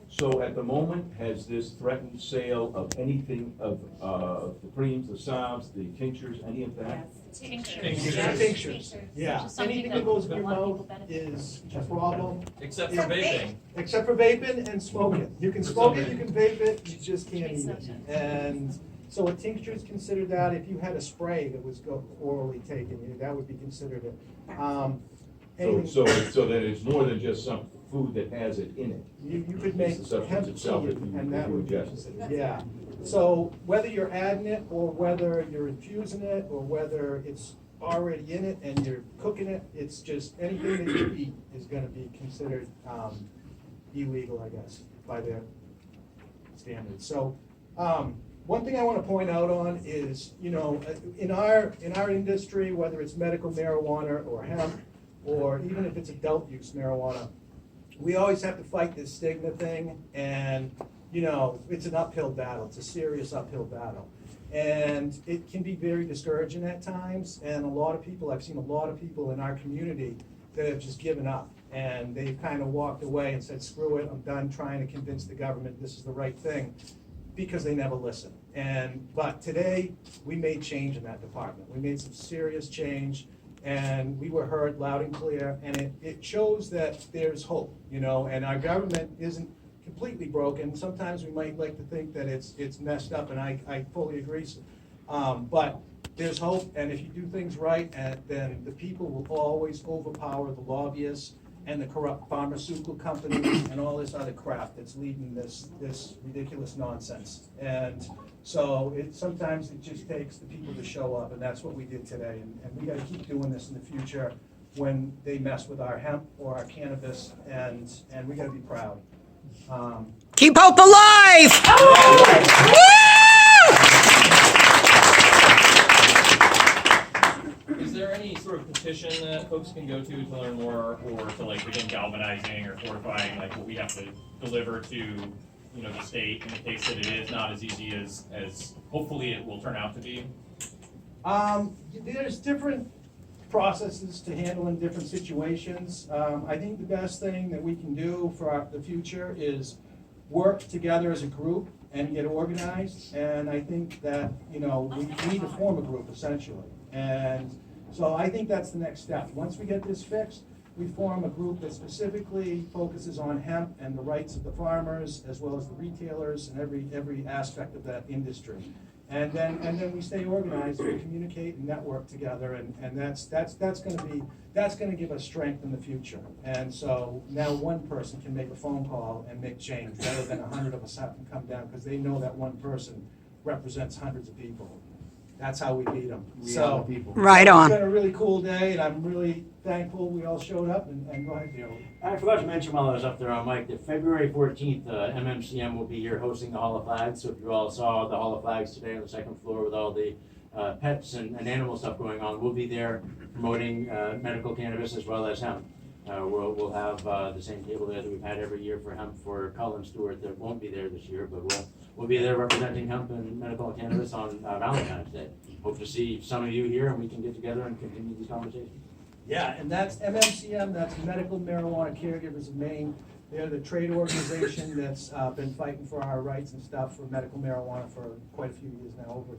So at the moment, has this threatened sale of anything of the creams, the salves, the tinctures, any of that? Tinctures. Tinctures, yeah. Which is something Anything that that goes in a your lot of mouth people benefit is a problem, Except for vaping. except for vaping and smoking. You can smoke it, you can vape it, you just can't eat it. And so a tincture is considered that. If you had a spray that was orally taken, that would be considered it. Anything- So that it's more than just some food that has it in it. You could make It's the substance hemp itself tea, if you- and that if you would be ingest it. considered, yeah. So whether you're adding it, or whether you're infusing it, or whether it's already in it and you're cooking it, it's just anything that you eat is gonna be considered illegal, I guess, by their standards. So, one thing I wanna point out on is, in our industry, whether it's medical marijuana or hemp, or even if it's adult use marijuana, we always have to fight this stigma thing, and, it's an uphill battle, it's a serious uphill battle. And it can be very discouraging at times, and I've seen a lot of people in our community that have just given up, and they've kind of walked away and said, screw it, I'm done trying to convince the government this is the right thing, because they never listen. But today, we made change in that department. We made some serious change, and we were heard loud and clear, and it shows that there's hope, and our government isn't completely broken. Sometimes we might like to think that it's messed up, and I fully agree. But there's hope, and if you do things right, then the people will always overpower the lobbyists and the corrupt pharmaceutical companies and all this other crap that's leading this ridiculous nonsense. And so sometimes it just takes the people to show up, and that's what we did today. And we gotta keep doing this in the future when they mess with our hemp or our cannabis, and we gotta be proud. Keep hope alive! Is there any sort of petition that folks can go to learn more, or to begin galvanizing or fortifying what we have to deliver to the state in the case that it is not as easy as hopefully it will turn out to be? There's different processes to handle in different situations. I think the best thing that we can do for the future is work together as a group and get organized. And I think that, we need to form a group essentially. And so I think that's the next step. Once we get this fixed, we form a group that specifically focuses on hemp and the rights of the farmers, as well as the retailers and every aspect of that industry. And then we stay organized, we communicate and network together, and that's gonna give us strength in the future. And so now one person can make a phone call and make change, rather than 100 of us have to come down, because they know that one person represents hundreds of people. That's how we beat them. So Right it's on. been a really cool day, and I'm really thankful we all showed up, and go ahead, Joey. I forgot to mention while I was up there on mic that February 14th, MMCM will be here hosting the Hall of Flags. So if you all saw the Hall of Flags today on the second floor with all the pets and animal stuff going on, we'll be there promoting medical cannabis as well as hemp. We'll have the same table there that we've had every year for hemp for Cullen Stewart that won't be there this year, but we'll be there representing hemp and medical cannabis on Valentine's Day. Hope to see some of you here, and we can get together and continue these conversations. Yeah, and that's MMCM, that's Medical Marijuana Caregivers of Maine. They're the trade organization that's been fighting for our rights and stuff for medical marijuana for quite a few years now, over